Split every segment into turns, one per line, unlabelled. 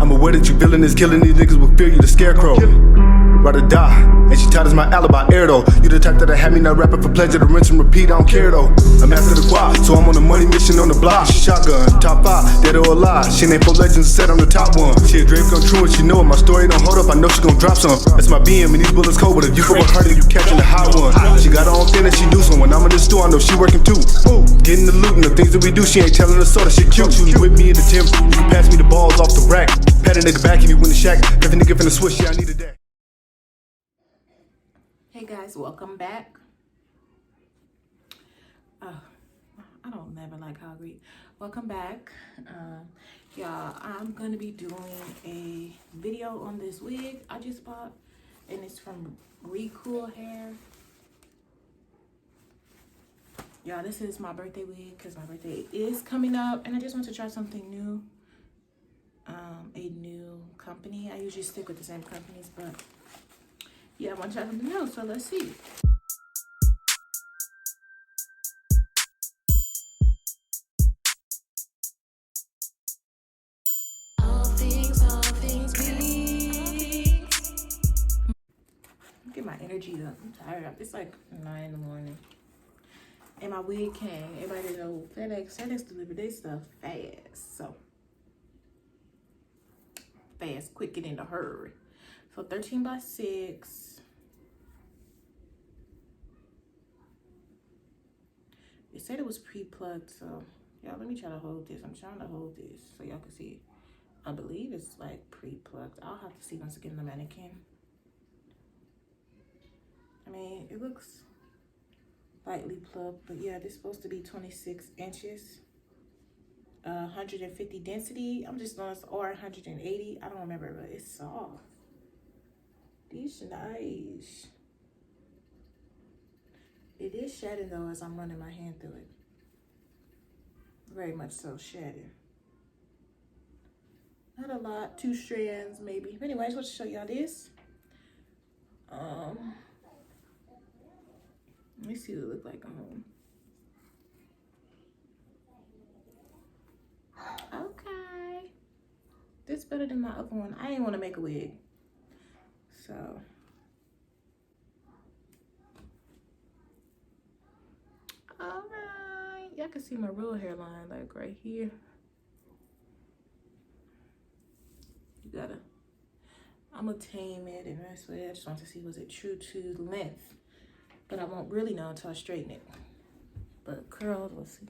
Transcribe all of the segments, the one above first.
I'm aware that you villainous, killing these niggas will fear you, the scarecrow. Rather die, and she tied as my alibi air though. You the type that had me not rapping for pleasure, to rinse and repeat, I don't care though. I'm after the guap, so I'm on a money mission on the block. Shotgun, top 5, dead or alive. She ain't 4 legends, said I'm the top one. She a dream come true and she know it, my story don't hold up, I know she gon' drop some. That's my BM and these bullets cold, but if you go with her then you catching the hot one. She got her own thing that she do, so when I'm in the store I know she working too. Getting the loot and the things that we do, she ain't telling us so that shit cute. Shooting with me in the gym, you can pass me the balls off the rack. Pat a nigga back if you win the shack. If a nigga finna switch, yeah I need a day.
Hey guys, welcome back. I don't never like how I read. Welcome back. Y'all, I'm gonna be doing a video on this wig I just bought, and it's from Recool Hair. Y'all, this is my birthday wig because my birthday is coming up, and I just want to try something new. A new company. I usually stick with the same companies, but yeah, I want to try something new, so let's see. All things be. Get my energy up. I'm tired. It's like 9 in the morning. And my wig came. Everybody know FedEx delivered their stuff fast. So fast, quick, get in a hurry. So 13 by 6. It said it was pre-plugged, so y'all let me try to hold this. I'm trying to hold this so y'all can see. I believe it's like pre-plugged. I'll have to see once I get in the mannequin. I mean, it looks lightly plugged, but yeah, this is supposed to be 26 inches. 150 density. I'm just knowing it's or 180. I don't remember, but it's soft. These nice. It is shedding though as I'm running my hand through it. Very much so shedding. Not a lot, 2 strands maybe. But anyways, I want to show y'all this. Let me see what it look like on home. Okay. This better than my other one. I didn't want to make a wig. So. Alright. Y'all can see my real hairline like right here. You gotta. I'm gonna tame it and that's what I just want to see was it true to length. But I won't really know until I straighten it. But curled, let's see.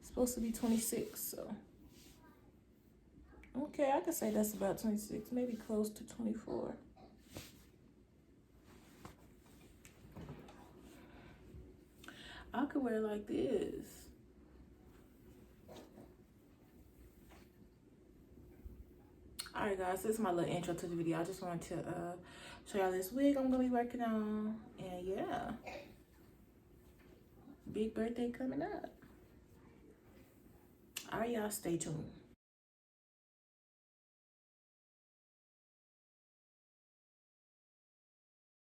It's supposed to be 26, so. Okay, I could say that's about 26, maybe close to 24. I could wear it like this. Alright guys, this is my little intro to the video. I just wanted to show y'all this wig I'm gonna be working on. And yeah. Big birthday coming up. Alright y'all, stay tuned.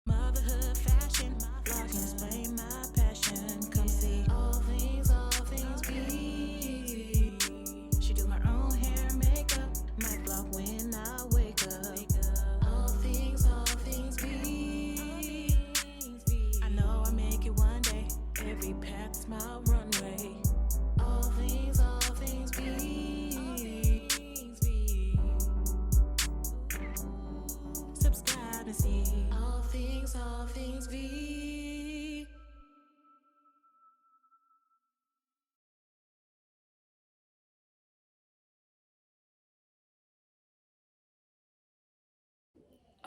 Motherhood fashion, vlog can explain my passion. Come see all things be. She do her own hair, makeup, might vlog when I wake up. All things be. I know I make it one day. Every path's my runway. All things be. Subscribe and see. All things be.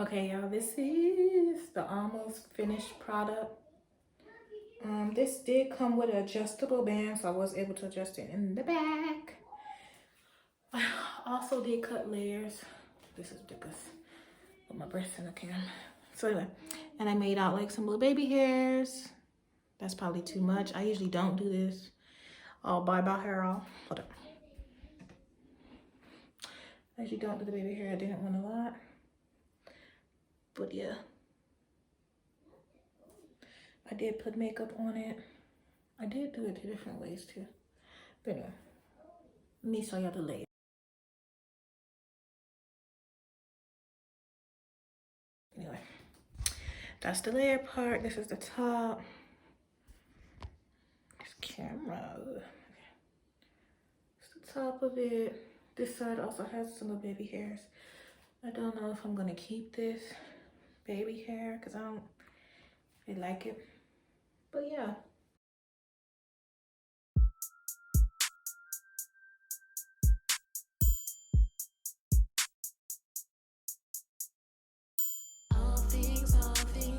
Okay, y'all, this is the almost finished product. This did come with an adjustable band, so I was able to adjust it in the back. I also did cut layers. This is because of my breasts in the camera. So anyway, and I made out like some little baby hairs. That's probably too much. I usually don't do this. I'll bye my hair off. Hold up. I usually don't do the baby hair. I didn't want a lot. But yeah. I did put makeup on it. I did do it 2 different ways too. But anyway, let me show y'all the layer. That's the layer part. This is the top. This camera. It's the top of it. This side also has some little baby hairs. I don't know if I'm gonna keep this baby hair because I don't really like it. But yeah. All things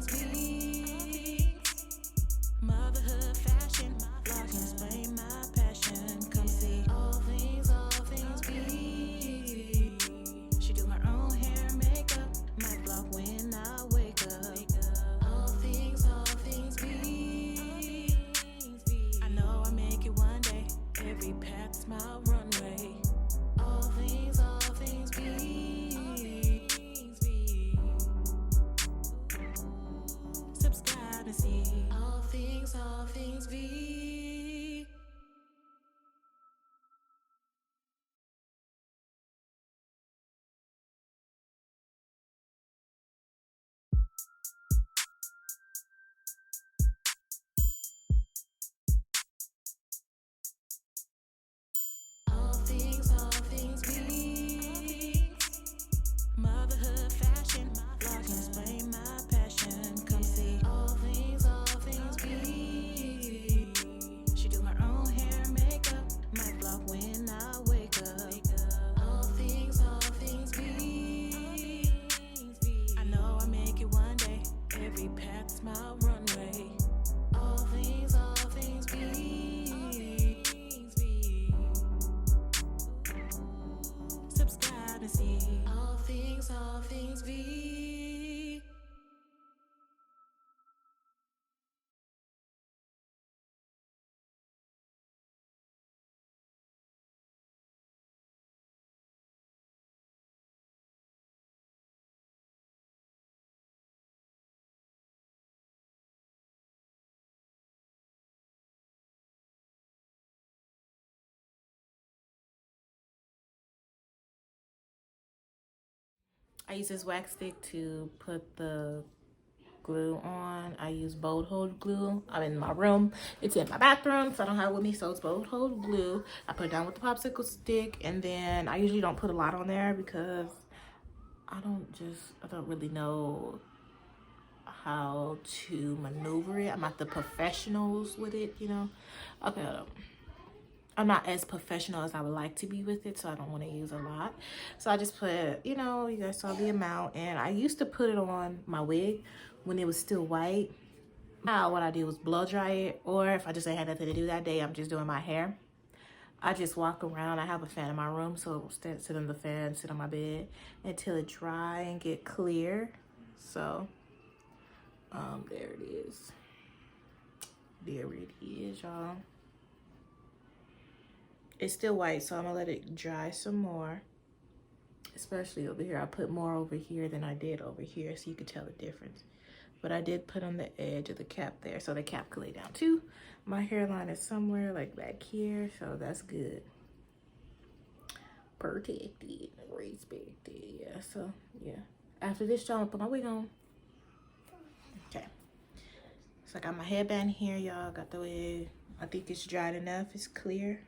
be. Motherhood fashion. Vlog can explain my passion. Come see all things be. She do her own hair and makeup. My vlog when I wake up. All things be. I know I make it one day. Every path's my runway. All things be. Subscribe and see all things be. All things be. Motherhood fashion. Vlog can explain my passion. Come see all things be. She do her own hair and makeup. My vlog when I wake up. All things be. I know I make it one day. Every path's my runway. All things be. Subscribe and see all things be. I use this wax stick to put the glue on. I use bold hold glue. I'm in my room. It's in my bathroom, so I don't have it with me, so it's bold hold glue. I put it down with the popsicle stick, and then I usually don't put a lot on there because I don't really know how to maneuver it. I'm not the professionals with it, you know. Okay, hold on. I'm not as professional as I would like to be with it, so I don't want to use a lot. So I just put, you know, you guys saw the amount, and I used to put it on my wig when it was still white. Now what I do is blow dry it, or if I just ain't had nothing to do that day, I'm just doing my hair. I just walk around. I have a fan in my room, so sit on the fan, sit on my bed until it dry and get clear. So, there it is. There it is, y'all. It's still white, so I'm gonna let it dry some more. Especially over here. I put more over here than I did over here, so you can tell the difference. But I did put on the edge of the cap there, so the cap could lay down too. My hairline is somewhere like back here, so that's good. Protected, respected, yeah, so yeah. After this, y'all, put my wig on. Okay. So I got my headband here, y'all. Got the wig. I think it's dried enough. It's clear.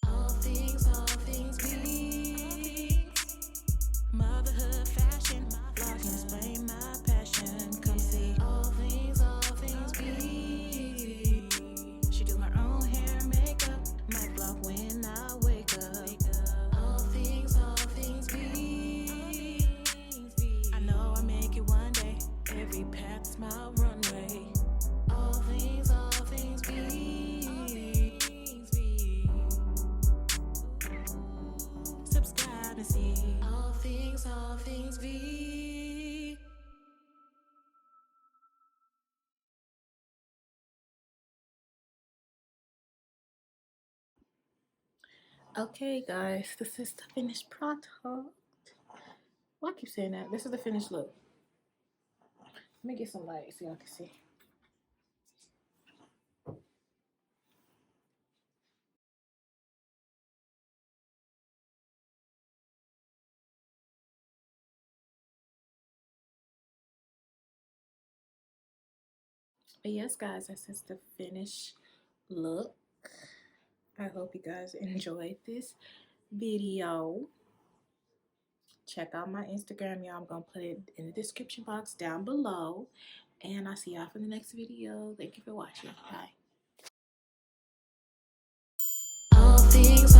All things be. Motherhood fashion. Vlog can explain my passion. Come see all things be. She do her own hair and makeup. My vlog when I wake up. All things be. I know I make it one day. Every path's my runway. All things be. Subscribe and see all things be. Okay, guys, this is the finished product. Why I keep saying that? This is the finished look. Let me get some light so y'all can see. But yes, guys, this is the finished look. I hope you guys enjoyed this video. Check out my Instagram, y'all. I'm gonna put it in the description box down below. And I'll see y'all for the next video. Thank you for watching. Bye. All things